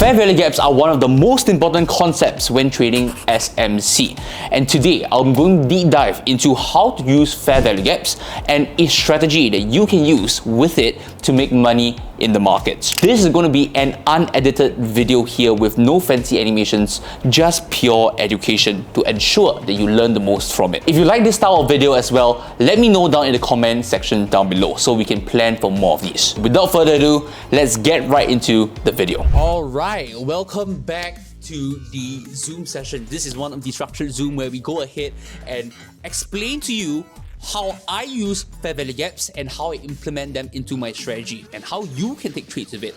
Fair value gaps are one of the most important concepts when trading SMC. And today, I'm going to deep dive into how to use fair value gaps and a strategy that you can use with it to make money in the markets. This is going to be an unedited video here with no fancy animations, just pure education to ensure that you learn the most from it. If you like this style of video as well, let me know down in the comment section down below so we can plan for more of these. Without further ado, let's get right into the video. Alright, welcome back to the Zoom session. This is one of the structured Zoom where we go ahead and explain to you how I use fair value gaps and how I implement them into my strategy and how you can take trades with it.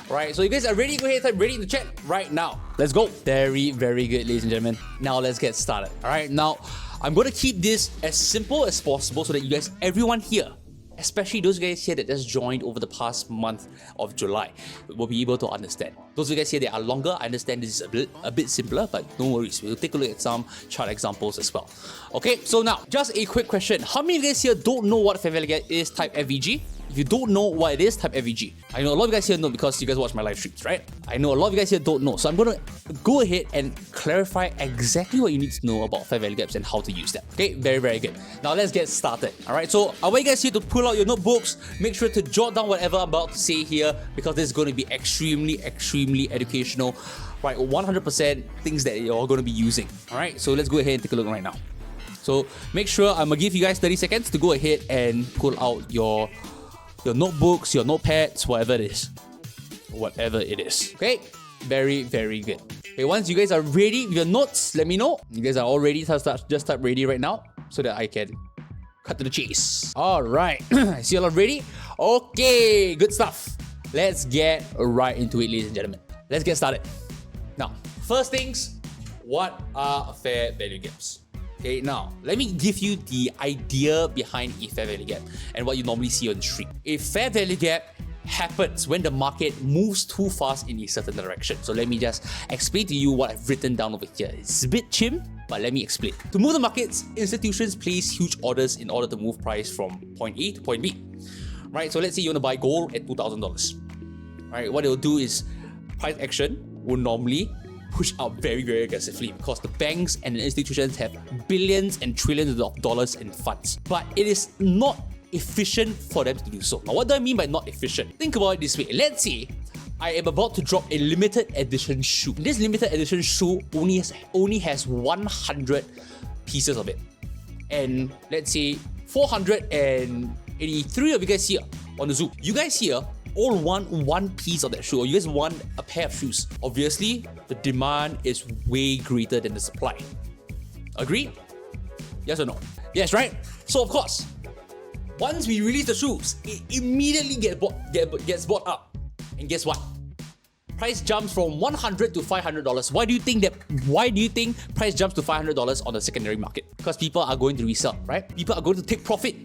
Alright, so you guys are ready? Go ahead and type ready in the chat right now. Let's go. Very, very good, ladies and gentlemen. Now let's get started. Alright, now I'm going to keep this as simple as possible so that you guys, everyone here, especially those guys here that just joined over the past month of July, will be able to understand. Those of you guys here that are longer, I understand this is a bit simpler, but no worries. We'll take a look at some chart examples as well. Okay, so now, just a quick question. How many of you guys here don't know what fair value gap is? Type FVG. If you don't know what it is, type FVG. I know a lot of you guys here know because you guys watch my live streams, right? I know a lot of you guys here don't know. So I'm going to go ahead and clarify exactly what you need to know about fair value gaps and how to use them. Okay, very, very good. Now let's get started. All right, so I want you guys here to pull out your notebooks. Make sure to jot down whatever I'm about to say here because this is going to be extremely educational. Right, 100% things that you're going to be using. All right, so let's go ahead and take a look right now. So make sure I'm going to give you guys 30 seconds to go ahead and pull out your notebooks, your notepads, whatever it is. Whatever it is. Okay? Very, very good. Okay, once you guys are ready with your notes, let me know. You guys are all ready, just type ready right now so that I can cut to the chase. Alright, I see you all ready. Okay, good stuff. Let's get right into it, ladies and gentlemen. Let's get started. Now, first things, what are fair value gaps? Okay, now, let me give you the idea behind a fair value gap and what you normally see on the street. A fair value gap happens when the market moves too fast in a certain direction. So let me just explain to you what I've written down over here. It's a bit chim, but let me explain. To move the markets, institutions place huge orders in order to move price from point A to point B. Right, so let's say you want to buy gold at $2,000. Right, what they'll do is price action will normally push up very, very aggressively because the banks and the institutions have billions and trillions of dollars in funds. But it is not efficient for them to do so. Now, what do I mean by not efficient? Think about it this way. Let's say I am about to drop a limited edition shoe. This limited edition shoe only has 100 pieces of it. And let's say 483 of you guys here on the Zoom. You guys here all want one piece of that shoe, or you guys want a pair of shoes. Obviously, the demand is way greater than the supply. Agree? Yes or no? Yes, right? So of course, once we release the shoes, it immediately gets bought up. And guess what? Price jumps from $100 to $500. Why do you think price jumps to $500 on the secondary market? Because people are going to resell, right? People are going to take profit.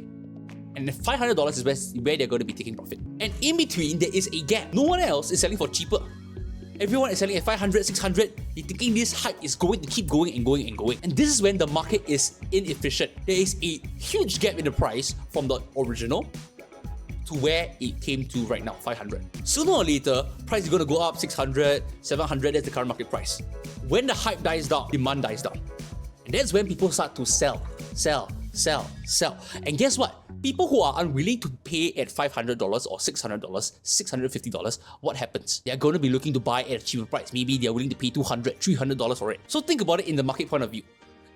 And $500 is where they're going to be taking profit. And in between, there is a gap. No one else is selling for cheaper. Everyone is selling at 500, 600. You're thinking this hype is going to keep going and going and going. And this is when the market is inefficient. There is a huge gap in the price from the original to where it came to right now, 500. Sooner or later, price is going to go up 600, 700. That's the current market price. When the hype dies down, demand dies down. And that's when people start to sell. And guess what? People who are unwilling to pay at $500 or $600, $650, what happens? They are going to be looking to buy at a cheaper price. Maybe they are willing to pay $200, $300 for it. So think about it in the market point of view.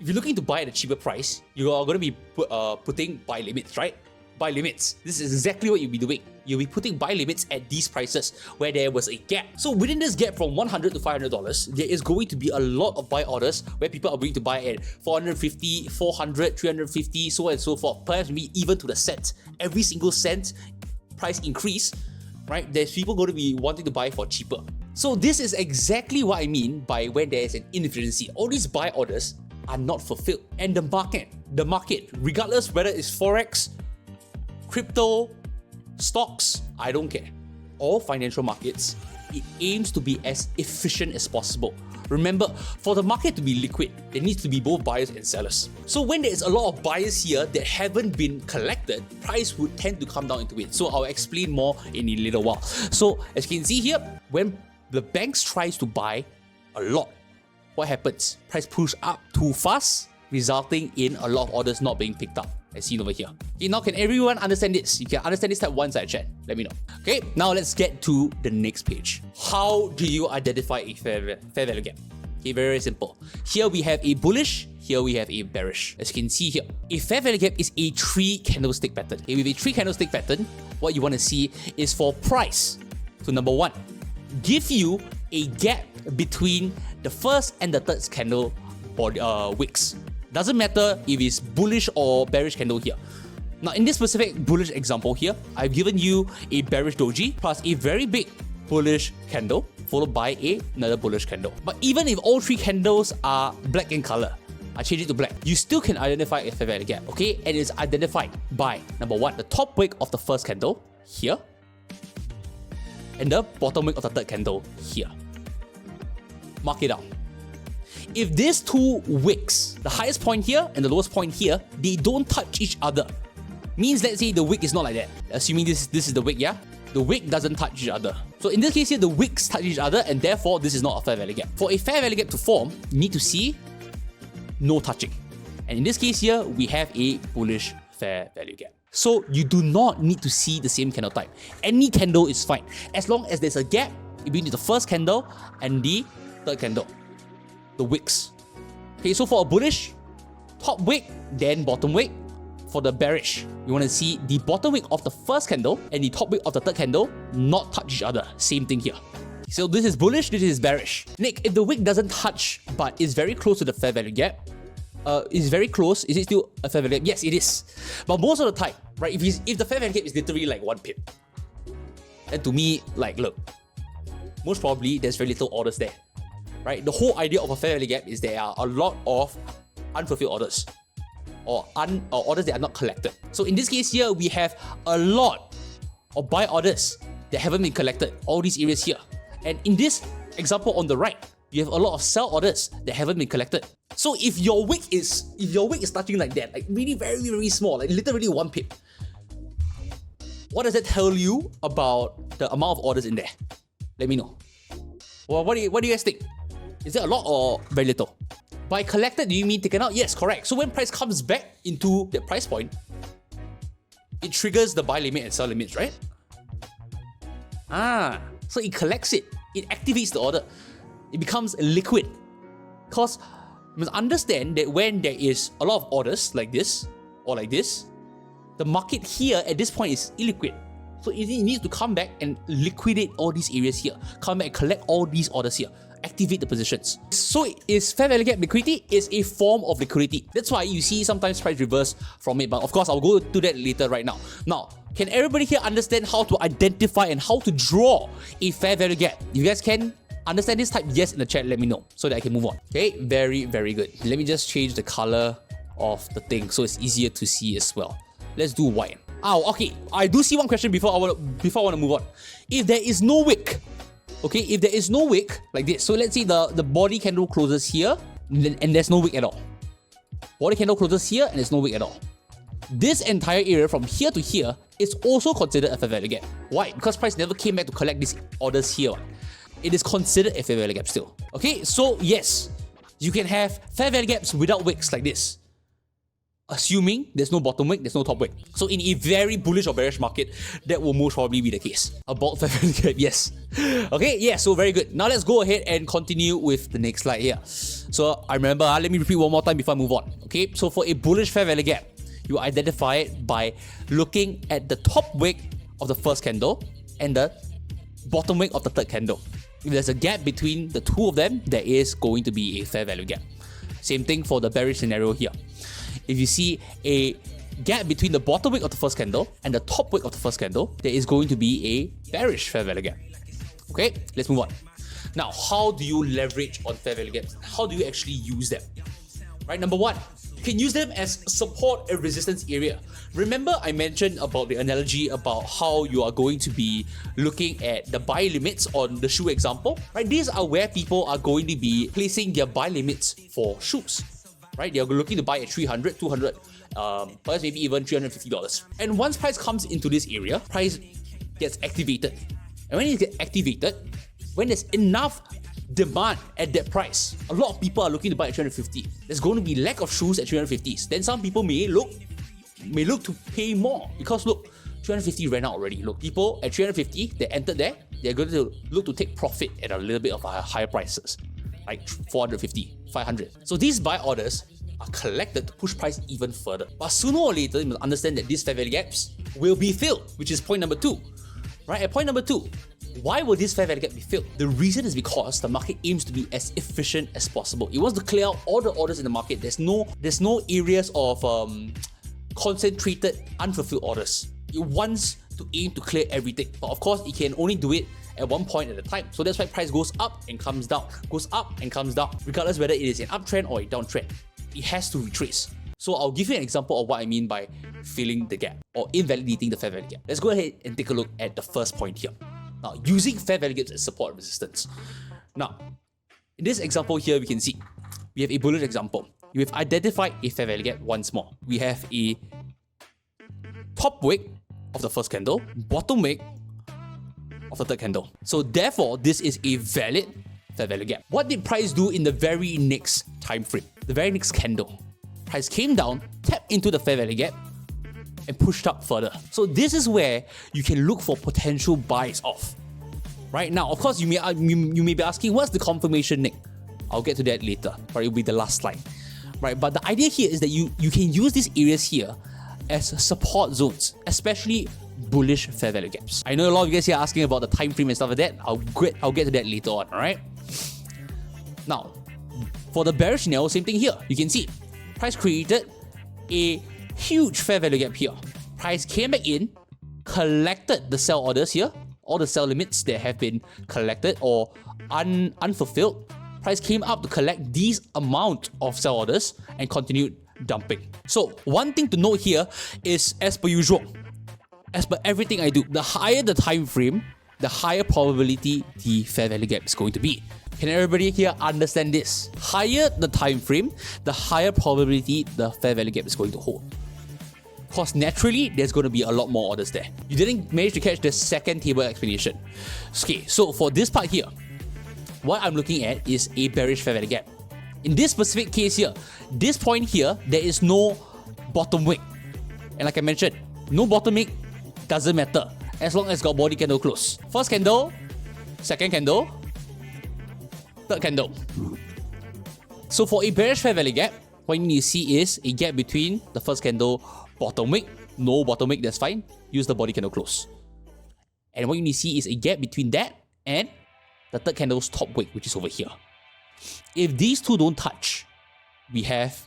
If you're looking to buy at a cheaper price, you are going to be putting buy limits, right? Buy limits. This is exactly what you'll be doing. You'll be putting buy limits at these prices where there was a gap. So within this gap from $100 to $500, there is going to be a lot of buy orders where people are willing to buy at $450, $400, $350, so on and so forth. Perhaps maybe even to the cent. Every single cent price increase, right? There's people going to be wanting to buy for cheaper. So this is exactly what I mean by when there is an inefficiency. All these buy orders are not fulfilled. And the market, regardless whether it's forex, crypto, stocks, I don't care. All financial markets, it aims to be as efficient as possible. Remember, for the market to be liquid, there needs to be both buyers and sellers. So when there is a lot of buyers here that haven't been collected, price would tend to come down into it. So I'll explain more in a little while. So as you can see here, when the banks tries to buy a lot. What happens? Price push up too fast, resulting in a lot of orders not being picked up, as seen over here. Okay, now can everyone understand this? You can understand this type one side chat. Let me know. Okay, now let's get to the next page. How do you identify a fair value gap? Okay, very simple. Here we have a bullish, here we have a bearish. As you can see here, a fair value gap is a 3 candlestick pattern. Okay, with a 3 candlestick pattern, what you want to see is for price to number 1, give you a gap between the first and the third candle body, wicks. Doesn't matter if it's bullish or bearish candle here. Now in this specific bullish example here, I've given you a bearish doji plus a very big bullish candle followed by another bullish candle. But even if all 3 candles are black in color, I change it to black, you still can identify a fair value gap, okay? And it's identified by number 1, the top wick of the first candle here, and the bottom wick of the third candle here. Mark it out. If these 2 wicks, the highest point here and the lowest point here, they don't touch each other, means let's say the wick is not like that. Assuming this is the wick, yeah? The wick doesn't touch each other. So in this case here, the wicks touch each other and therefore this is not a fair value gap. For a fair value gap to form, you need to see no touching. And in this case here, we have a bullish fair value gap. So you do not need to see the same candle type. Any candle is fine, as long as there's a gap between the first candle and the third candle, the wicks. Okay, so for a bullish, top wick, then bottom wick. For the bearish, you want to see the bottom wick of the first candle and the top wick of the third candle not touch each other. Same thing here. So this is bullish, this is bearish. Nick, if the wick doesn't touch but is very close to the fair value gap, is very close, is it still a fair value gap? Yes, it is. But most of the time, right, if the fair value gap is literally like 1 pip, then to me, like, look, most probably there's very little orders there, right? The whole idea of a fair value gap is there are a lot of unfulfilled orders or orders that are not collected. So in this case here, we have a lot of buy orders that haven't been collected, all these areas here. And in this example on the right, you have a lot of sell orders that haven't been collected. So if your wick is touching like that, like really very, very small, like literally 1 pip, what does that tell you about the amount of orders in there? Let me know. Well, what do you guys think? Is it a lot or very little? By collected, do you mean taken out? Yes, correct. So when price comes back into the price point, it triggers the buy limit and sell limits, right? So it collects it. It activates the order. It becomes liquid. Because you must understand that when there is a lot of orders like this or like this, the market here at this point is illiquid. So it needs to come back and liquidate all these areas here. Come back and collect all these orders here. Activate the positions. So is fair value gap liquidity? Is a form of liquidity. That's why you see sometimes price reverse from it. But of course, I'll go to that later right now. Now, can everybody here understand how to identify and how to draw a fair value gap? If you guys can understand this, type yes in the chat, let me know so that I can move on. Okay, very, very good. Let me just change the color of the thing so it's easier to see as well. Let's do white. Oh, okay. I do see one question before I want to move on. If there is no wick, okay, if there is no wick like this, so let's say the body candle closes here and there's no wick at all. Body candle closes here and there's no wick at all. This entire area from here to here is also considered a fair value gap. Why? Because price never came back to collect these orders here. It is considered a fair value gap still. Okay, so yes, you can have fair value gaps without wicks like this. Assuming there's no bottom wick, there's no top wick. So in a very bullish or bearish market, that will most probably be the case. About fair value gap, yes. Okay, yeah, so very good. Now let's go ahead and continue with the next slide here. So I remember, let me repeat one more time before I move on. Okay, so for a bullish fair value gap, you identify it by looking at the top wick of the first candle and the bottom wick of the third candle. If there's a gap between the two of them, there is going to be a fair value gap. Same thing for the bearish scenario here. If you see a gap between the bottom wick of the first candle and the top wick of the first candle, there is going to be a bearish fair value gap. Okay, let's move on. Now, how do you leverage on fair value gaps? How do you actually use them? Right, number 1, you can use them as support and resistance area. Remember I mentioned about the analogy about how you are going to be looking at the buy limits on the shoe example, right? These are where people are going to be placing their buy limits for shoes, right? They're looking to buy at 300, 200, perhaps maybe even $350. And once price comes into this area, price gets activated. And when it gets activated, when there's enough demand at that price, a lot of people are looking to buy at 350. There's going to be lack of shoes at 350s. Then some people may look to pay more because look, 350 ran out already. Look, people at 350, they entered there, they're going to look to take profit at a little bit of higher prices, like 450, 500. So these buy orders are collected to push price even further. But sooner or later, you must understand that these fair value gaps will be filled, which is point number 2. Right? At point number 2, why will this fair value gap be filled? The reason is because the market aims to be as efficient as possible. It wants to clear out all the orders in the market. There's no areas of concentrated, unfulfilled orders. It wants to aim to clear everything. But of course, it can only do it at one point at a time. So that's why price goes up and comes down, goes up and comes down, regardless whether it is an uptrend or a downtrend. It has to retrace. So I'll give you an example of what I mean by filling the gap or invalidating the fair value gap. Let's go ahead and take a look at the first point here. Now, using fair value gaps as support and resistance. Now, in this example here, we can see we have a bullish example. We have identified a fair value gap once more. We have a top wick of the first candle, bottom wick of the third candle. So therefore, this is a valid fair value gap. What did price do in the very next time frame? The very next candle. Price came down, tapped into the fair value gap, and pushed up further. So this is where you can look for potential buys off. Right now, of course, you may be asking, what's the confirmation, Nick? I'll get to that later, but it'll be the last slide. Right, but the idea here is that you can use these areas here as support zones, especially bullish fair value gaps. I know a lot of you guys here are asking about the time frame and stuff like that. I'll get to that later on, alright? Now, for the bearish scenario, same thing here. You can see price created a huge fair value gap here. Price came back in, collected the sell orders here, all the sell limits that have been collected or unfulfilled. Price came up to collect these amount of sell orders and continued dumping. So one thing to note here is, as per usual, as per everything I do, the higher the time frame, the higher probability the fair value gap is going to be. Can everybody here understand this? Higher the time frame, the higher probability the fair value gap is going to hold. Because naturally, there's going to be a lot more orders there. You didn't manage to catch the second table explanation. Okay, so for this part here, what I'm looking at is a bearish fair value gap. In this specific case here, this point here, there is no bottom wick. And like I mentioned, no bottom wick doesn't matter as long as it's got body candle close. First candle, second candle, third candle. So for a bearish fair value gap, what you need to see is a gap between the first candle, bottom wick. No bottom wick, that's fine. Use the body candle close. And what you need to see is a gap between that and the third candle's top wick, which is over here. If these two don't touch, we have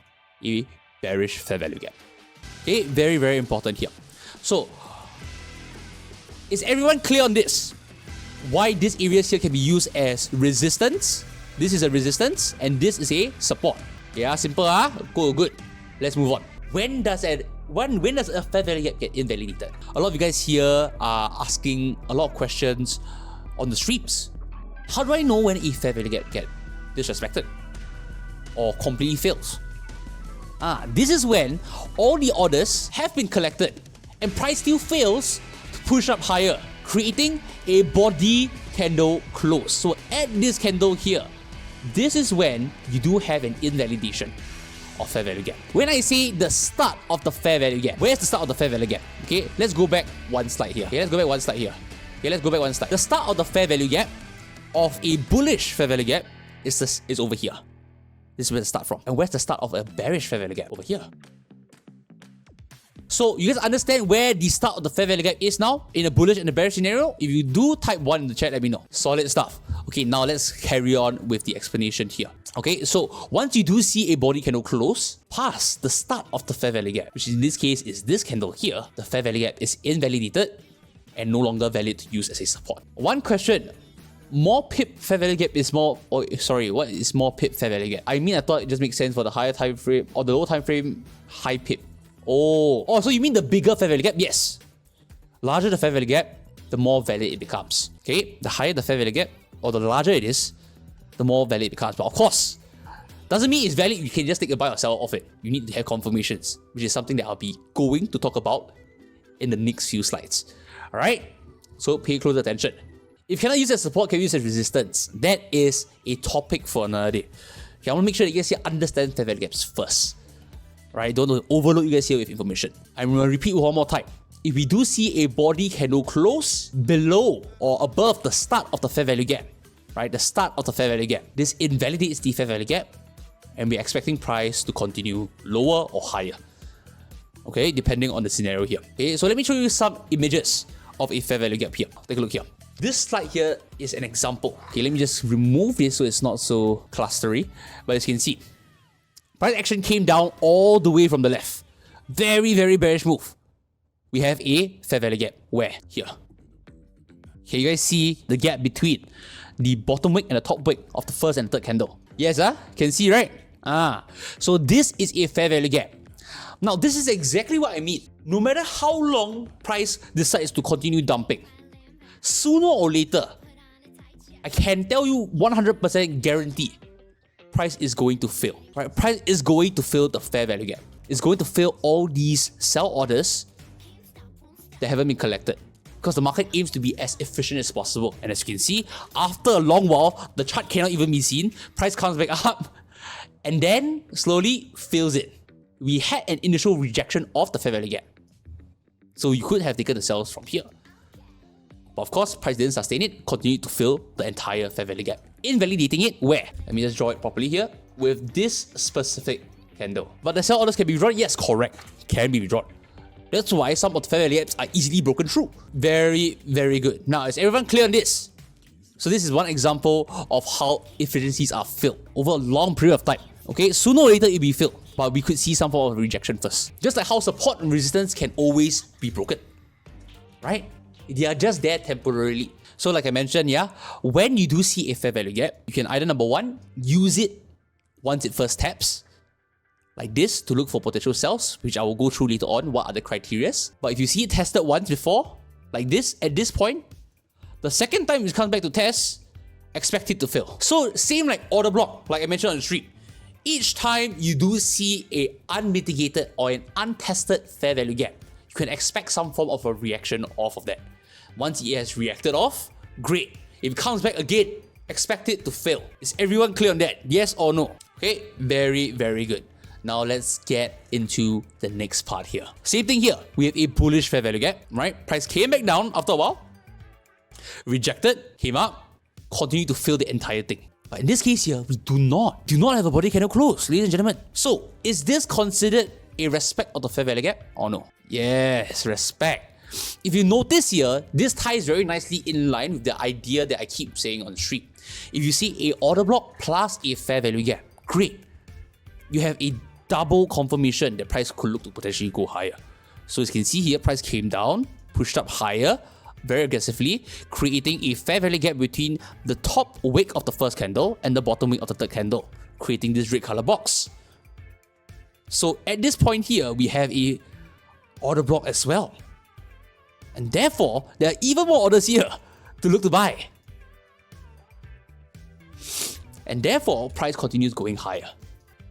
a bearish fair value gap. Okay, very, very important here. So, is everyone clear on this? Why these areas here can be used as resistance? This is a resistance and this is a support. Yeah, simple, Cool, good. Let's move on. When does a fair value gap get invalidated? A lot of you guys here are asking a lot of questions on the streams. How do I know when a fair value gap gets disrespected or completely fails? This is when all the orders have been collected and price still fails to push up higher, creating a body candle close. So at this candle here, this is when you do have an invalidation of fair value gap. When I say the start of the fair value gap, where's the start of the fair value gap? Okay, let's go back one slide here. The start of the fair value gap of a bullish fair value gap is over here. This is where it starts from. And where's the start of a bearish fair value gap? Over here. So you guys understand where the start of the fair value gap is now in a bullish and a bearish scenario? If you do, type 1 in the chat, let me know. Solid stuff. Okay, now let's carry on with the explanation here. Okay, so once you do see a body candle close past the start of the fair value gap, which in this case is this candle here, the fair value gap is invalidated and no longer valid to use as a support. One question. More pip fair value gap is more, what is more pip fair value gap? I mean, I thought it just makes sense for the higher time frame or the low time frame, high pip. Oh, so you mean the bigger fair value gap? Yes. Larger the fair value gap, the more valid it becomes. Okay, the higher the fair value gap or the larger it is, the more valid it becomes. But of course, doesn't mean it's valid. You can just take a buy or sell off it. You need to have confirmations, which is something that I'll be going to talk about in the next few slides. Alright, so pay close attention. If you cannot use as support, can you use as resistance? That is a topic for another day. Okay, I want to make sure that you guys here understand fair value gaps first. Right? Don't overload you guys here with information. I'm going to repeat one more time. If we do see a body candle close below or above the start of the fair value gap, right? The start of the fair value gap, this invalidates the fair value gap, and we're expecting price to continue lower or higher. Okay, depending on the scenario here. Okay, so let me show you some images of a fair value gap here. Take a look here. This slide here is an example. Okay, let me just remove this so it's not so clustery. But as you can see, price action came down all the way from the left. Very, very bearish move. We have a fair value gap. Where? Here. Okay, you guys see the gap between the bottom wick and the top wick of the first and third candle. Yes, can see, right? So this is a fair value gap. Now, this is exactly what I mean. No matter how long price decides to continue dumping, sooner or later, I can tell you 100% guarantee, price is going to fail. Right? Price is going to fail the fair value gap. It's going to fail all these sell orders that haven't been collected, because the market aims to be as efficient as possible. And as you can see, after a long while, the chart cannot even be seen. Price comes back up and then slowly fills it. We had an initial rejection of the fair value gap, so you could have taken the sells from here. But of course, price didn't sustain it, continued to fill the entire fair value gap, invalidating it where? Let me just draw it properly here with this specific candle. But the sell orders can be withdrawn? Yes, correct. Can be withdrawn. That's why some of the fair value gaps are easily broken through. Very, very good. Now, is everyone clear on this? So this is one example of how efficiencies are filled over a long period of time. Okay, sooner or later it'll be filled, but we could see some form of rejection first. Just like how support and resistance can always be broken, right? They are just there temporarily. So like I mentioned, yeah, when you do see a fair value gap, you can either, number one, use it once it first taps, like this, to look for potential sells, which I will go through later on what are the criteria. But if you see it tested once before, like this, at this point, the second time it comes back to test, expect it to fail. So same like order block, like I mentioned on the stream. Each time you do see a unmitigated or an untested fair value gap, you can expect some form of a reaction off of that. Once it has reacted off, great. If it comes back again, expect it to fail. Is everyone clear on that? Yes or no? Okay, very, very good. Now let's get into the next part here. Same thing here. We have a bullish fair value gap, right? Price came back down after a while, rejected, came up, continued to fill the entire thing. But in this case here, we do not have a body candle close, ladies and gentlemen. So, is this considered a respect of the fair value gap or no? Yes, respect. If you notice here, this ties very nicely in line with the idea that I keep saying on the stream. If you see a order block plus a fair value gap, great. You have a double confirmation that price could look to potentially go higher. So as you can see here, price came down, pushed up higher, very aggressively, creating a fair value gap between the top wick of the first candle and the bottom wick of the third candle, creating this red color box. So at this point here, we have a order block as well. And therefore, there are even more orders here to look to buy. And therefore, price continues going higher.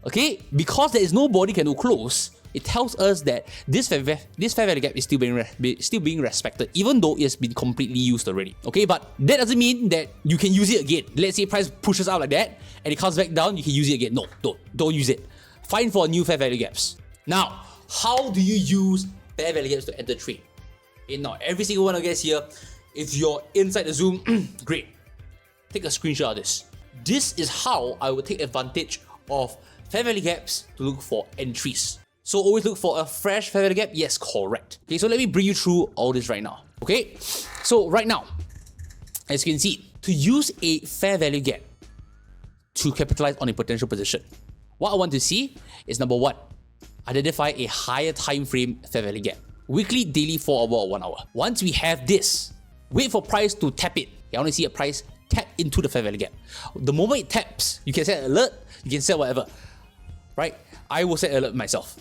Okay, because there is no body candle close, it tells us that this fair value gap is still being respected, even though it has been completely used already. Okay, but that doesn't mean that you can use it again. Let's say price pushes out like that, and it comes back down, you can use it again. No, don't use it. Find for new fair value gaps. Now, how do you use fair value gaps to enter trade? Okay, now, every single one of you guys here, if you're inside the Zoom, great. Take a screenshot of this. This is how I would take advantage of fair value gaps to look for entries. So always look for a fresh fair value gap? Yes, correct. Okay, so let me bring you through all this right now. Okay, so right now, as you can see, to use a fair value gap to capitalize on a potential position, what I want to see is, number one, identify a higher time frame fair value gap. Weekly, daily, 4 hour, or 1 hour. Once we have this, wait for price to tap it. I want to see a price tap into the fair value gap. The moment it taps, you can set an alert, you can set whatever, right? I will set an alert myself.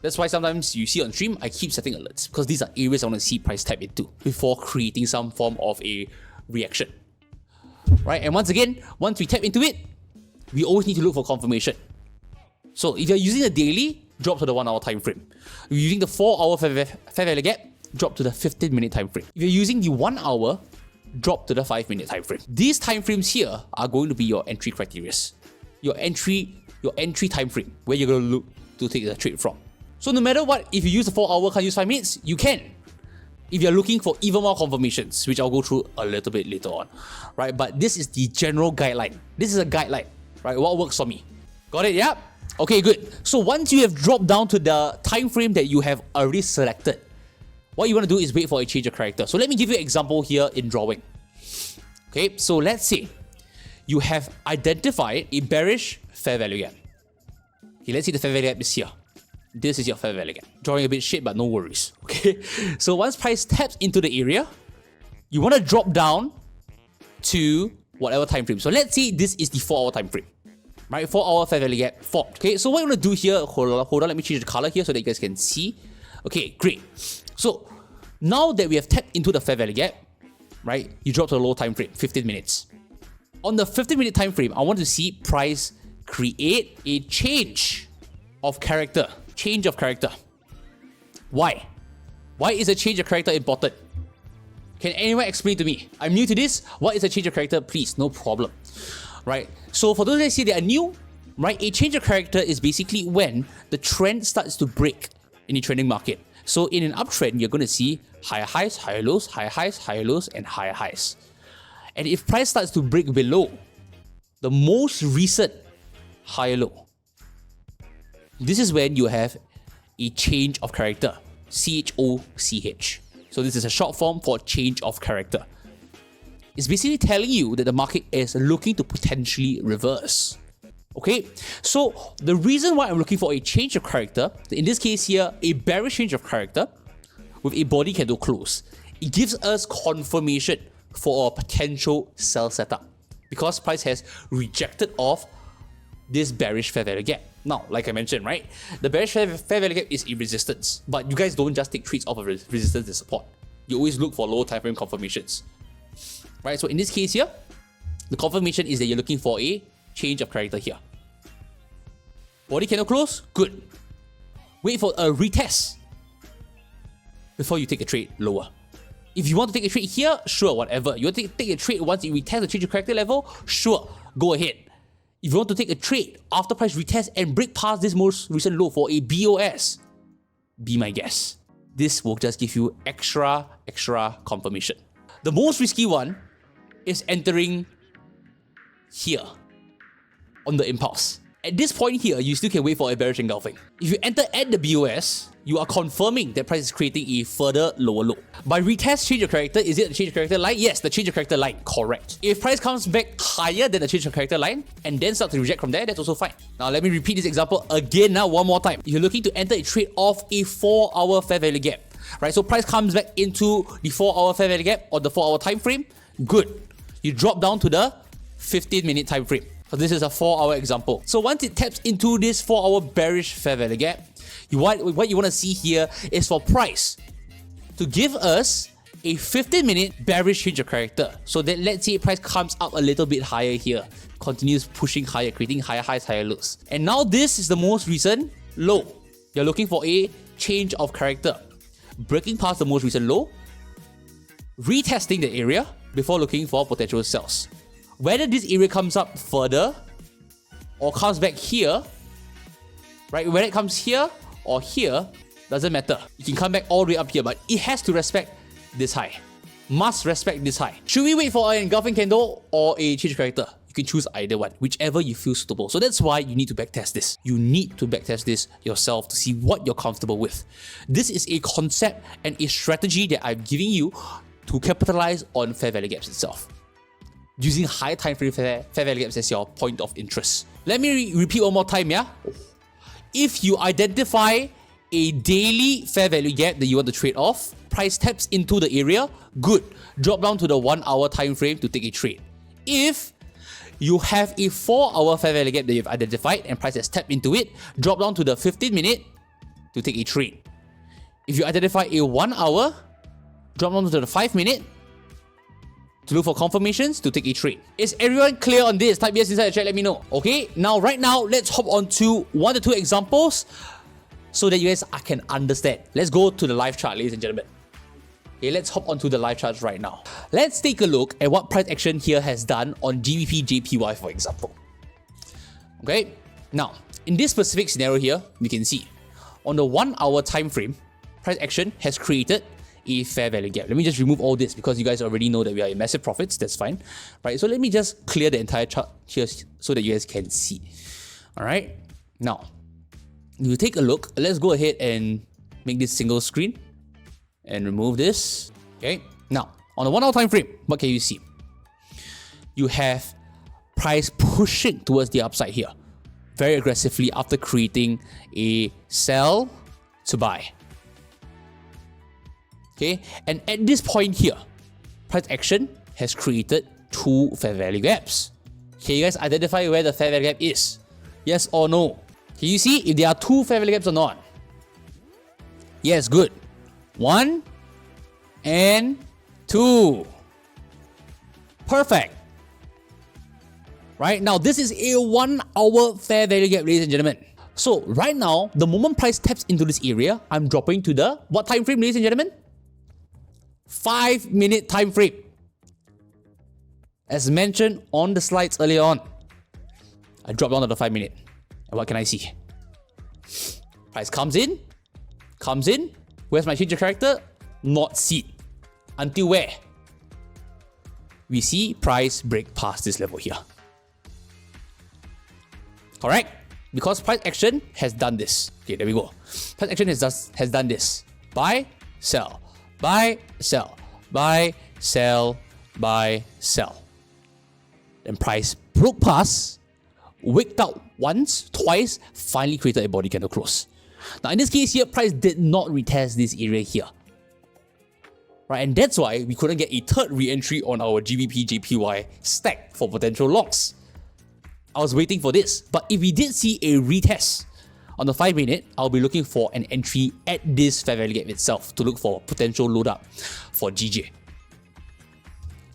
That's why sometimes you see on stream, I keep setting alerts, because these are areas I want to see price tap into before creating some form of a reaction, right? And once again, once we tap into it, we always need to look for confirmation. So if you're using the daily, drop to the 1 hour time frame. If you're using the 4 hour fair value gap, drop to the 15-minute time frame. If you're using the 1 hour, drop to the 5-minute time frame. These time frames here are going to be your entry criteria. Your entry time frame, where you're going to look to take the trade from. So no matter what, if you use the 4 hour, can't use 5 minutes, you can. If you're looking for even more confirmations, which I'll go through a little bit later on, right? But this is the general guideline. This is a guideline, right? What works for me? Got it? Yeah? Okay, good. So once you have dropped down to the time frame that you have already selected, what you want to do is wait for a change of character. So let me give you an example here in drawing. Okay, so let's say you have identified a bearish fair value gap. Okay, let's see the fair value gap is here. This is your fair value gap. Drawing a bit shit, but no worries. Okay, so once price taps into the area, you want to drop down to whatever time frame. So let's say this is the 4 hour time frame. Right, 4 hour fair value gap formed. Okay, so what you want to do here, hold on, let me change the color here so that you guys can see. Okay, great. So now that we have tapped into the fair value gap, right, you drop to the low time frame, 15 minutes. On the 15-minute time frame, I want to see price create a change of character. Change of character. Why? Why is a change of character important? Can anyone explain to me? I'm new to this. What is a change of character? Please, no problem. Right? So for those that say they are new, right, a change of character is basically when the trend starts to break in the trending market. So in an uptrend, you're going to see higher highs, higher lows, higher highs, higher lows, and higher highs. And if price starts to break below the most recent higher low, this is when you have a change of character. CHOCH. So this is a short form for change of character. It's basically telling you that the market is looking to potentially reverse. Okay, so the reason why I'm looking for a change of character, in this case here, a bearish change of character with a body candle close, it gives us confirmation for a potential sell setup because price has rejected off this bearish fair value gap. Now, like I mentioned, right, the bearish fair value gap is a resistance, but you guys don't just take trades off of resistance and support. You always look for low time frame confirmations, right? So in this case here, the confirmation is that you're looking for a change of character here. Body candle close, good. Wait for a retest before you take a trade lower. If you want to take a trade here, sure, whatever. You want to take a trade once you retest the change of character level, sure, go ahead. If you want to take a trade after price retest and break past this most recent low for a BOS, be my guest. This will just give you extra confirmation. The most risky one is entering here on the impulse. At this point here, you still can wait for a bearish engulfing. If you enter at the BOS, you are confirming that price is creating a further lower low. By retest change of character, is it the change of character line? Yes, the change of character line, correct. If price comes back higher than the change of character line and then start to reject from there, that's also fine. Now let me repeat this example again now one more time. If you're looking to enter a trade off a 4 hour fair value gap, right? So price comes back into the 4 hour fair value gap or the 4 hour time frame, good. You drop down to the 15-minute time frame. So this is a 4 hour example. So once it taps into this 4 hour bearish fair value gap, what you want to see here is for price to give us a 15-minute bearish change of character. So that let's say price comes up a little bit higher here, continues pushing higher, creating higher highs, higher lows. And now this is the most recent low. You're looking for a change of character. Breaking past the most recent low, retesting the area before looking for potential sells. Whether this area comes up further or comes back here, right? Whether it comes here or here, doesn't matter. You can come back all the way up here, but it has to respect this high. Must respect this high. Should we wait for an engulfing candle or a change of character? You can choose either one, whichever you feel suitable. So that's why you need to backtest this. You need to backtest this yourself to see what you're comfortable with. This is a concept and a strategy that I'm giving you to capitalize on fair value gaps itself, using high time frame fair value gaps as your point of interest. Let me repeat one more time, yeah? If you identify a daily fair value gap that you want to trade off, price taps into the area, good. Drop down to the 1 hour time frame to take a trade. If you have a 4 hour fair value gap that you've identified and price has tapped into it, drop down to the 15-minute to take a trade. If you identify a 1 hour, drop down to the 5-minute to look for confirmations to take a trade. Is everyone clear on this? Type yes inside the chat, let me know. Okay, right now, let's hop on to 1 to 2 examples so that you guys can understand. Let's go to the live chart, ladies and gentlemen. Okay, let's hop onto the live charts right now. Let's take a look at what price action here has done on GBP JPY, for example. Okay, now in this specific scenario here, you can see on the 1 hour time frame, price action has created a fair value gap. Let me just remove all this because you guys already know that we are in massive profits. That's fine, right? So let me just clear the entire chart here so that you guys can see. All right, now you take a look. Let's go ahead and make this single screen and remove this. Okay, now on the 1 hour time frame, what can you see? You have price pushing towards the upside here very aggressively after creating a sell to buy. Okay, and at this point here, price action has created two fair value gaps. Can you guys identify where the fair value gap is? Yes or no? Can you see if there are two fair value gaps or not? Yes, good. 1 and 2. Perfect. Right now, this is a 1 hour fair value gap, ladies and gentlemen. So right now, the moment price taps into this area, I'm dropping to the what time frame, ladies and gentlemen? 5-minute time frame. As mentioned on the slides earlier on, I dropped down to the 5-minute. And what can I see? Price comes in. Where's my change of character? Not seen. Until where? We see price break past this level here. Correct? Because price action has done this. Okay, there we go. Price action has done this. Buy, sell. Buy, sell. Buy, sell. Buy, sell. Then price broke past, wicked out once, twice, finally created a body candle close. Now in this case here, price did not retest this area here. Right, and that's why we couldn't get a third re-entry on our GBP JPY stack for potential longs. I was waiting for this, but if we did see a retest on the 5-minute, I'll be looking for an entry at this fair value gap itself to look for potential load up for GJ.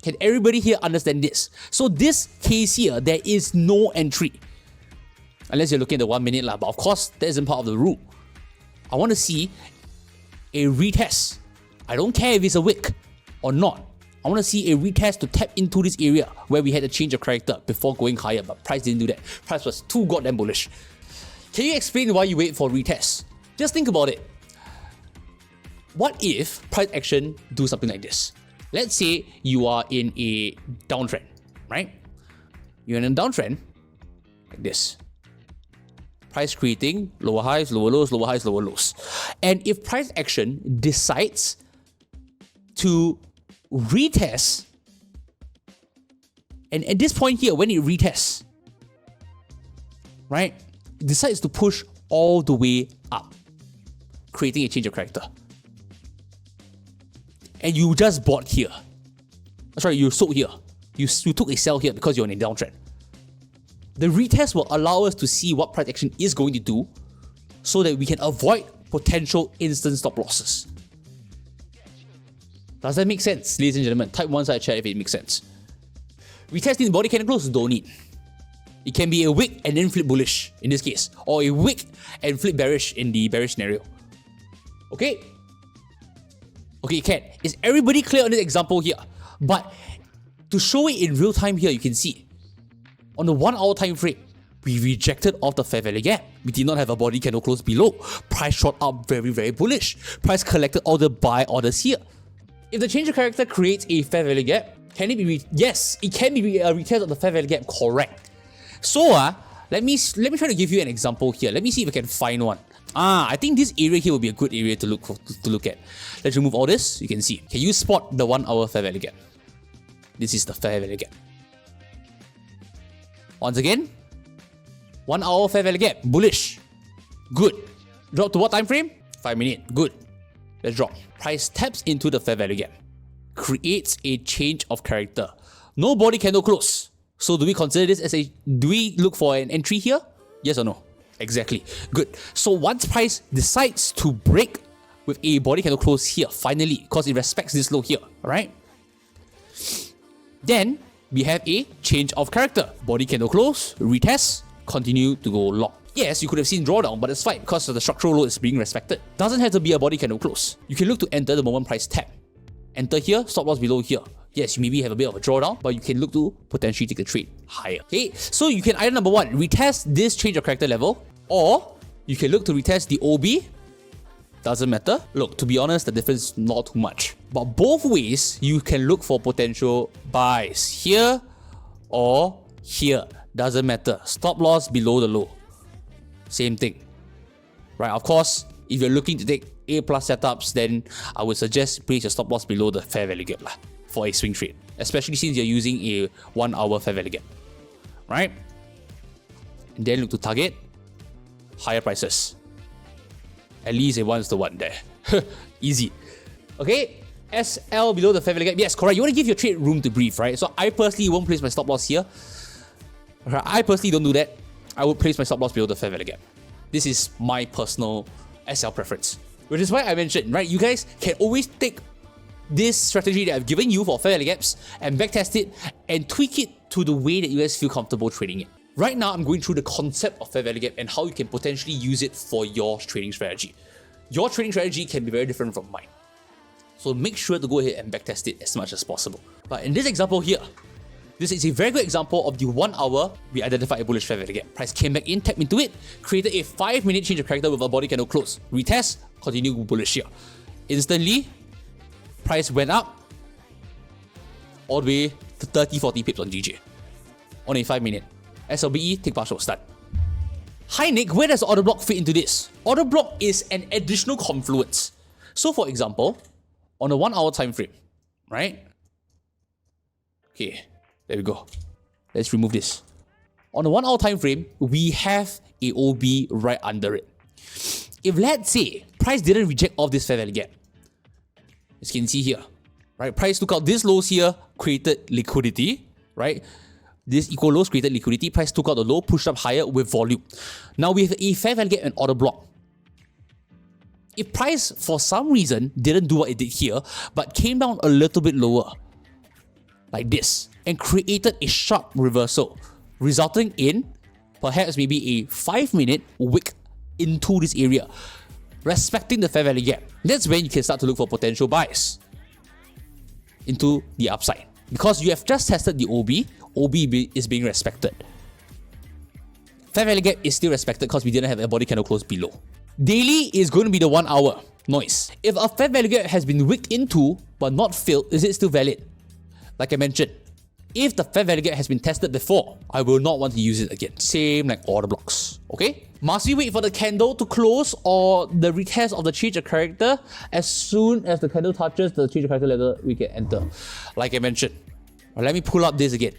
Can everybody here understand this? So this case here, there is no entry. Unless you're looking at the 1 minute, but of course, that isn't part of the rule. I want to see a retest. I don't care if it's a wick or not. I want to see a retest to tap into this area where we had a change of character before going higher, but price didn't do that. Price was too goddamn bullish. Can you explain why you wait for retest? Just think about it. What if price action do something like this? Let's say you are in a downtrend, right? You're in a downtrend like this. Price creating lower highs, lower lows, lower highs, lower lows. And if price action decides to retest, and at this point here, when it retests, right, decides to push all the way up, creating a change of character. And you just bought here. Sorry, you sold here. You took a sell here because you're in a downtrend. The retest will allow us to see what price action is going to do so that we can avoid potential instant stop losses. Does that make sense, ladies and gentlemen? Type 1 side chat if it makes sense. Retesting the body candle close, don't need. It can be a wick and then flip bullish in this case, or a wick and flip bearish in the bearish scenario. Okay? Okay, it can. Is everybody clear on this example here? But to show it in real time here, you can see on the 1 hour time frame, we rejected off the fair value gap. We did not have a body candle close below. Price shot up very, very bullish. Price collected all the buy orders here. If the change of character creates a fair value gap, can it be yes, it can be a retest of the fair value gap, correct. So let me try to give you an example here. Let me see if I can find one. I think this area here will be a good area to look at. Let's remove all this. You can see. Can you spot the 1 hour fair value gap? This is the fair value gap. Once again, 1 hour fair value gap, bullish, good. Drop to what time frame? 5 minute, good. Let's drop. Price taps into the fair value gap, creates a change of character. No body candle close. So do we consider this as do we look for an entry here? Yes or no? Exactly. Good. So once price decides to break with a body candle close here, finally, because it respects this low here, alright? Then we have a change of character. Body candle close, retest, continue to go long. Yes, you could have seen drawdown, but it's fine because the structural low is being respected. Doesn't have to be a body candle close. You can look to enter the moment price tap. enter here, stop loss below here. Yes, you maybe have a bit of a drawdown, but you can look to potentially take the trade higher. Okay, so you can either number one, retest this change of character level, or you can look to retest the OB. Doesn't matter. Look, to be honest, the difference is not too much. But both ways, you can look for potential buys here or here. Doesn't matter. Stop loss below the low. Same thing. Right, of course, if you're looking to take A+ setups, then I would suggest place your stop loss below the fair value gap for a swing trade. Especially since you're using a 1 hour fair value gap. Right? And then look to target higher prices. At least a 1:1 there. Easy. Okay, SL below the fair value gap. Yes, correct. You want to give your trade room to breathe, right? So I personally won't place my stop loss here. I personally don't do that. I would place my stop loss below the fair value gap. This is my personal SL preference. Which is why I mentioned, right? You guys can always take this strategy that I've given you for fair value gaps and backtest it and tweak it to the way that you guys feel comfortable trading it. Right now, I'm going through the concept of fair value gap and how you can potentially use it for your trading strategy. Your trading strategy can be very different from mine. So make sure to go ahead and backtest it as much as possible. But in this example here, this is a very good example of the 1 hour we identified a bullish fair value gap. Price came back in, tapped into it, created a 5-minute change of character with a body candle close. Retest, continue bullish here. Instantly, price went up all the way to 30-40 pips on GJ on a 5-minute. SLBE, take partial start. Hi Nick, where does order block fit into this? Order block is an additional confluence. So for example, on a 1 hour time frame, right? Okay, there we go. Let's remove this. On a 1 hour time frame, we have a OB right under it. If let's say price didn't reject off this fair value gap, as you can see here, right? Price took out this lows here, created liquidity, right? This equal lows created liquidity. Price took out the low, pushed up higher with volume. Now we have a fair value gap and order block. If price for some reason didn't do what it did here, but came down a little bit lower, like this, and created a sharp reversal, resulting in perhaps maybe a 5-minute wick into this area, respecting the fair value gap, that's when you can start to look for potential buys into the upside. Because you have just tested the OB is being respected. Fair value gap is still respected because we didn't have a body candle close below. Daily is going to be the 1 hour noise. If a fair value gap has been wicked into but not filled, is it still valid? Like I mentioned, if the fair value gap has been tested before, I will not want to use it again. Same like order blocks. Okay? Must we wait for the candle to close or the retest of the change of character? As soon as the candle touches the change of character level, we can enter. Like I mentioned. Let me pull up this again.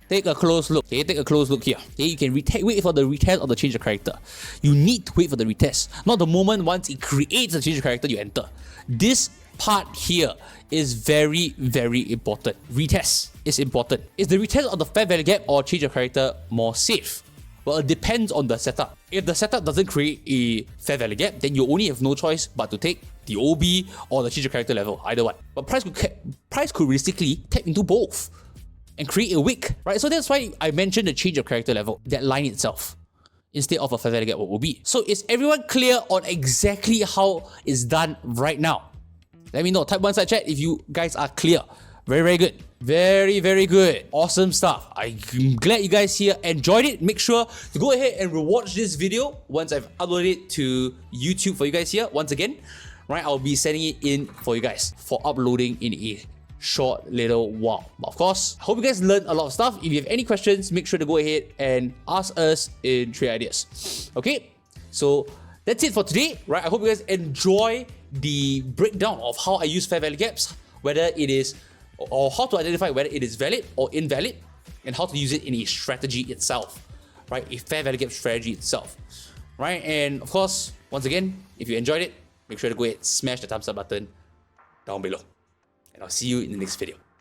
Take a close look. Okay, take a close look here. Okay, you can wait for the retest of the change of character. You need to wait for the retest. Not the moment once it creates the change of character, you enter. This part here is very, very important. Retest is important. Is the retest of the fair value gap or change of character more safe? Well, it depends on the setup. If the setup doesn't create a fair value gap, then you only have no choice but to take the OB or the change of character level, either one. But price could realistically tap into both and create a wick, right? So that's why I mentioned the change of character level, that line itself, instead of a fair value gap or OB. So is everyone clear on exactly how it's done right now? Let me know. Type one side chat if you guys are clear. Very, very good. Very, very good. Awesome stuff. I'm glad you guys here enjoyed it. Make sure to go ahead and rewatch this video once I've uploaded it to YouTube for you guys here. Once again, right, I'll be sending it in for you guys for uploading in a short little while. But of course, I hope you guys learned a lot of stuff. If you have any questions, make sure to go ahead and ask us in Trade Ideas. Okay, so that's it for today, right? I hope you guys enjoy the breakdown of how I use fair value gaps, whether it is or how to identify whether it is valid or invalid, and how to use it in a strategy itself, right? A fair value gap strategy itself, right? And of course, once again, if you enjoyed it, make sure to go ahead and smash the thumbs up button down below. And I'll see you in the next video.